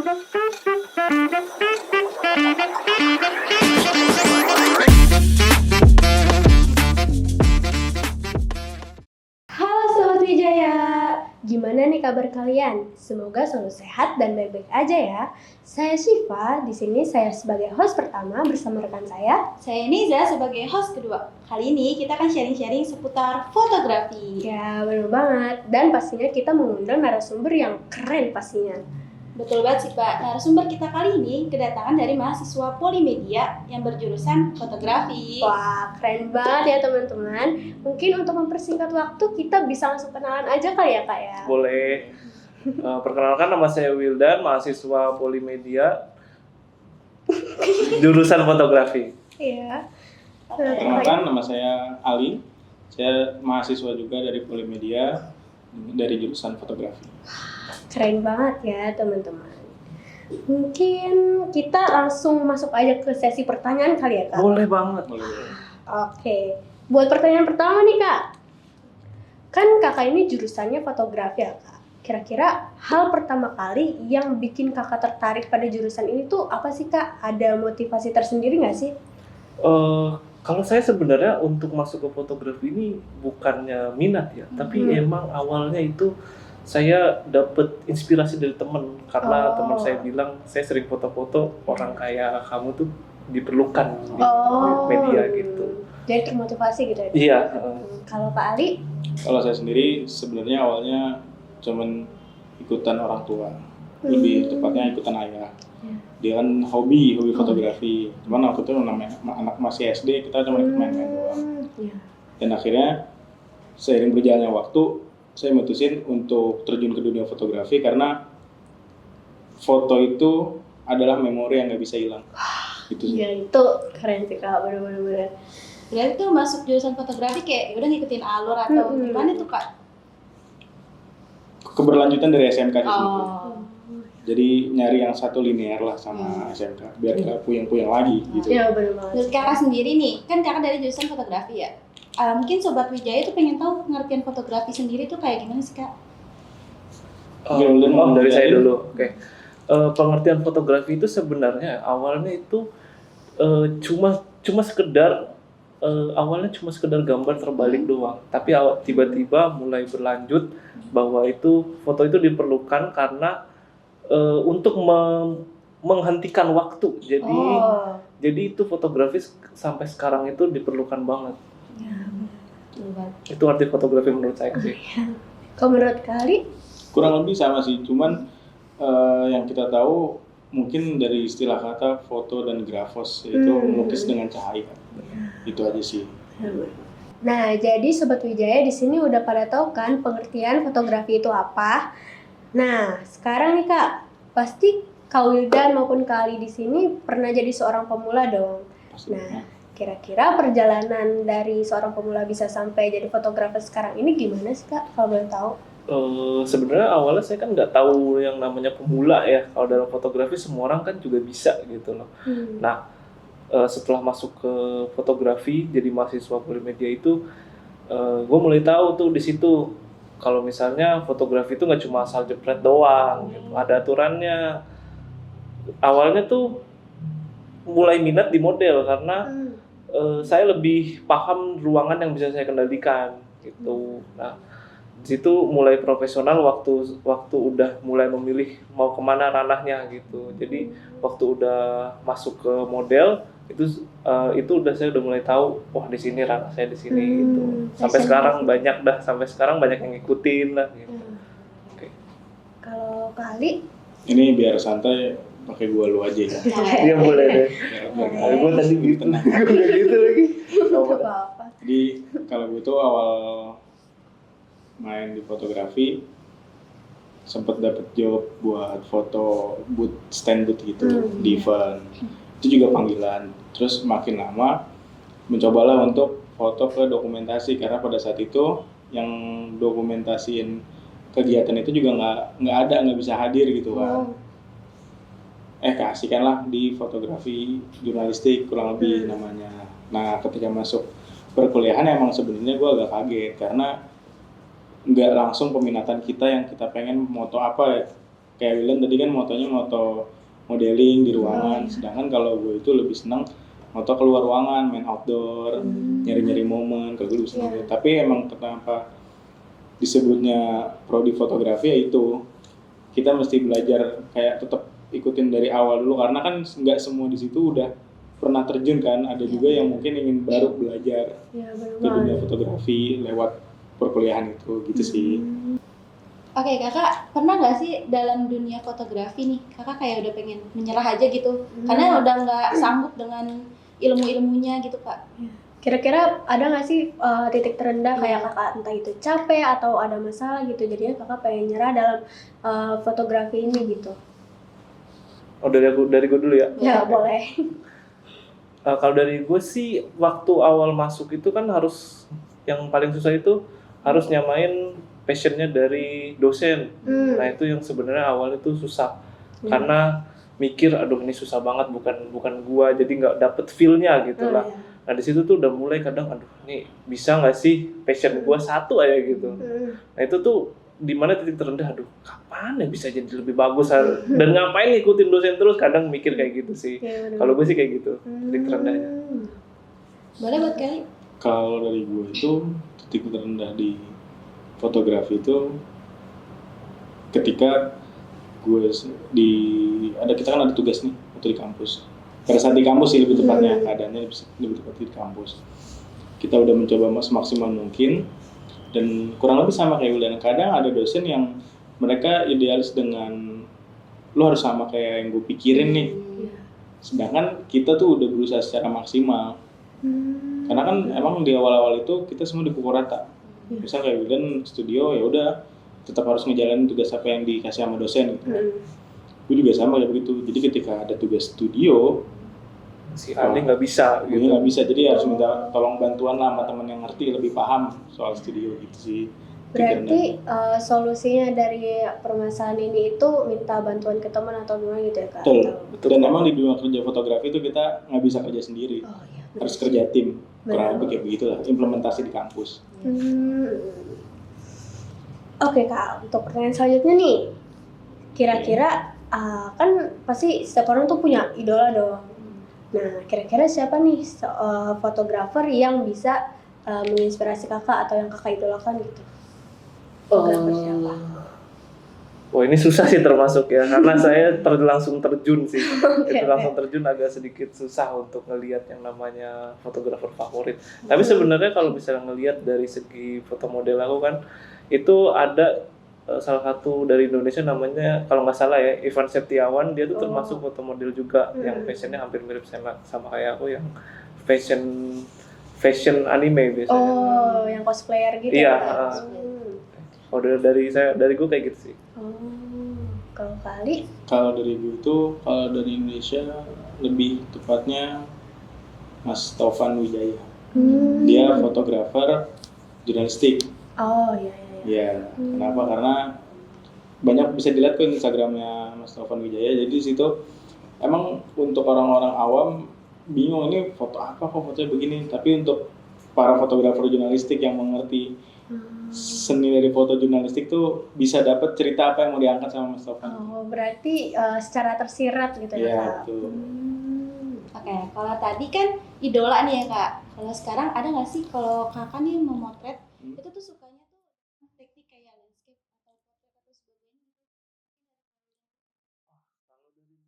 Halo Sobat Wijaya, gimana nih kabar kalian? Semoga selalu sehat dan baik-baik aja ya. Saya Syifa, di sini saya sebagai host pertama bersama rekan saya. Saya Niza sebagai host kedua. Kali ini kita akan sharing-sharing seputar fotografi. Ya, benar banget. Dan pastinya kita mengundang narasumber yang keren pastinya. Betul banget sih Pak, narasumber kita kali ini kedatangan dari mahasiswa Polimedia yang berjurusan fotografi. Wah, keren banget ya teman-teman. Mungkin untuk mempersingkat waktu kita bisa langsung kenalan aja kali ya Kak ya? Boleh. Perkenalkan, nama saya Wildan, mahasiswa Polimedia, jurusan fotografi. Iya. Perkenalkan, nama saya Ali. Saya mahasiswa juga dari Polimedia dari jurusan fotografi. Keren banget ya teman-teman. Mungkin kita langsung masuk aja ke sesi pertanyaan kali ya Kak? Boleh banget. Oke, buat pertanyaan pertama nih Kak. Kan Kakak ini jurusannya fotografi ya Kak. Kira-kira hal pertama kali yang bikin Kakak tertarik pada jurusan ini tuh apa sih Kak? Ada motivasi tersendiri nggak sih? Kalau saya sebenarnya untuk masuk ke fotografi ini bukannya minat ya, tapi emang awalnya itu saya dapet inspirasi dari teman, karena teman saya bilang saya sering foto-foto orang kayak kamu tuh diperlukan di media gitu. Jadi termotivasi gitu ya? Iya. Kalau Pak Ali? Kalau saya sendiri sebenarnya awalnya cuman ikutan orang tua, lebih tepatnya ikutan ayah. Dia kan hobi fotografi. Cuman waktu itu namanya anak masih SD, kita cuma ikut main-main doang. Dan akhirnya seiring berjalannya waktu, saya mutusin untuk terjun ke dunia fotografi karena foto itu adalah memori yang nggak bisa hilang. Gitu sih. Ya itu keren sih Kak, bener-bener. Berarti tuh masuk jurusan fotografi kayak udah ngikutin alur atau gimana tuh Kak? Keberlanjutan dari SMK di situ. Oh. Jadi nyari yang satu linear lah sama SMK, biar nggak puyeng-puyeng lagi gitu. Iya bener banget. Menurut Kakak sendiri nih, kan Kakak dari jurusan fotografi ya? Mungkin Sobat Wijaya tuh pengen tahu pengertian fotografi sendiri tuh kayak gimana sih Kak? Dari saya dulu. Oke. Pengertian fotografi itu sebenarnya awalnya itu cuma sekedar awalnya cuma sekedar gambar terbalik doang. Tapi tiba-tiba mulai berlanjut bahwa itu foto itu diperlukan karena untuk menghentikan waktu. Jadi itu fotografi sampai sekarang itu diperlukan banget. Itu arti fotografi menurut saya sih. Kalau menurut Kali? Kurang lebih sama sih, cuman yang kita tahu mungkin dari istilah kata foto dan grafos, itu melukis dengan cahaya. Itu aja sih. Nah, jadi Sobat Wijaya di sini udah pada tahu kan pengertian fotografi itu apa. Nah, sekarang nih Kak, pasti Kak Wildan maupun Kak Ali di sini pernah jadi seorang pemula dong. Nah, kira-kira perjalanan dari seorang pemula bisa sampai jadi fotografer sekarang ini gimana sih Kak, kalau boleh tahu? Sebenarnya awalnya saya kan nggak tahu yang namanya pemula ya. Kalau dalam fotografi semua orang kan juga bisa gitu loh. Nah, setelah masuk ke fotografi jadi mahasiswa Polimedia itu, gue mulai tahu tuh di situ kalau misalnya fotografi itu nggak cuma asal jepret doang, gitu. Ada aturannya. Awalnya tuh mulai minat di model karena saya lebih paham ruangan yang bisa saya kendalikan gitu. Nah, di situ mulai profesional waktu udah mulai memilih mau kemana ranahnya gitu. Jadi waktu udah masuk ke model itu saya udah mulai tahu, wah di sini ranah saya di sini gitu. Sampai sekarang banyak yang ngikutin lah gitu. Oke. Kalau Kali? Ini biar santai, pakai gua lu aja ya. Iya boleh deh. Gue tadi gitu. Tenang. Gitu lagi. Apa-apa. Jadi kalau gue tuh awal main di fotografi sempet dapet job buat foto stand booth gitu di event. Itu juga panggilan. Terus makin lama mencobalah untuk foto ke dokumentasi, karena pada saat itu yang dokumentasiin kegiatan itu juga nggak bisa hadir gitu kan. Keasikan lah di fotografi jurnalistik kurang lebih namanya. Nah, ketika masuk perkuliahan emang sebenarnya gue agak kaget karena nggak langsung peminatan kita yang kita pengen moto apa ya. kayak William tadi kan motonya moto modeling di ruangan, sedangkan kalau gue itu lebih senang moto keluar ruangan, main outdoor, nyari-nyari momen, kalau gue lebih senang gitu. Tapi emang kenapa disebutnya prodi fotografi ya itu kita mesti belajar kayak tetap ikutin dari awal dulu, karena kan nggak semua di situ udah pernah terjun kan, ada juga yang mungkin ingin baru belajar Ya, benar ke dunia banget. fotografi lewat perkuliahan itu gitu sih. Oke, kakak pernah nggak sih dalam dunia fotografi nih, kakak kayak udah pengen menyerah aja gitu, karena udah nggak sanggup dengan ilmu-ilmunya gitu kak? Kira-kira ada nggak sih titik terendah kayak kakak entah itu capek atau ada masalah gitu, jadinya kakak pengen nyerah dalam fotografi ini gitu? Oh, dari gue dulu ya. Ya boleh. Kalau dari gue sih waktu awal masuk itu kan harus yang paling susah itu harus nyamain passionnya dari dosen. Nah itu yang sebenarnya awal itu susah karena mikir aduh ini susah banget, bukan gua, jadi nggak dapet feel-nya gitu lah. Nah di situ tuh udah mulai kadang aduh ini bisa nggak sih passion gua satu aja gitu. Nah itu tuh di mana titik terendah, aduh kapan ya bisa jadi lebih bagus dan ngapain ngikutin dosen terus, kadang mikir kayak gitu sih. Kalau gue sih kayak gitu titik terendahnya. Boleh buat kali? Kalau dari gue itu titik terendah di fotografi itu ketika gue kita kan ada tugas nih waktu di kampus. Pada saat di kampus sih lebih tepatnya, keadaannya lebih tepat di kampus. Kita udah mencoba semaksimal mungkin dan kurang lebih sama kayak Wildan. Kadang ada dosen yang mereka idealis dengan lo harus sama kayak yang gue pikirin nih. Sedangkan kita tuh udah berusaha secara maksimal. Karena kan emang di awal-awal itu kita semua dipukul rata. Misal kayak Wildan studio ya udah tetap harus ngejalanin tugas apa yang dikasih sama dosen gitu. Gue juga sama kayak begitu. Jadi ketika ada tugas studio Si Andi nggak bisa gue gitu. nggak bisa, jadi harus minta tolong bantuan lah sama teman yang ngerti lebih paham soal studio gitu sih. Berarti solusinya dari permasalahan ini itu minta bantuan ke teman atau gimana gitu ya kak? Betul. Dan emang di dunia kerja fotografi itu kita nggak bisa kerja sendiri, Oh, iya, harus kerja tim. Benar. Kurang lebih kayak begitulah implementasi di kampus. Oke kak, untuk pertanyaan selanjutnya nih, kira-kira kan pasti setiap orang tuh punya idola dong. Nah, kira-kira siapa nih fotografer yang bisa menginspirasi kakak atau yang kakak idolakan gitu? Fotografer siapa? Wah ini susah sih termasuk ya, karena saya langsung terjun sih. Itu langsung terjun agak sedikit susah untuk ngelihat yang namanya fotografer favorit. Tapi sebenarnya kalau misalnya ngelihat dari segi foto model aku kan, itu ada salah satu dari Indonesia namanya kalau nggak salah ya Ivan Septiawan, dia tuh termasuk foto model juga yang fashionnya hampir mirip sama kayak aku, yang fashion anime biasanya. Oh, yang cosplayer gitu Iya, ya? Oh dari gue kayak gitu sih. Kalau kali? Kalau dari gue itu, kalau dari Indonesia lebih tepatnya Mas Taufan Wijaya. Dia fotografer jurnalistik. Oh iya. Ya, kenapa? Karena banyak bisa dilihat kok Instagramnya Mas Taufan Wijaya. Jadi di situ emang untuk orang-orang awam bingung ini foto apa, kok fotonya begini. Tapi untuk para fotografer jurnalistik yang mengerti seni dari foto jurnalistik tuh bisa dapat cerita apa yang mau diangkat sama Mas Taufan. Oh, berarti secara tersirat gitu ya Iya, kak? betul. Oke, kalau tadi kan idola nih ya kak. Kalau sekarang ada nggak sih kalau kakak nih memotret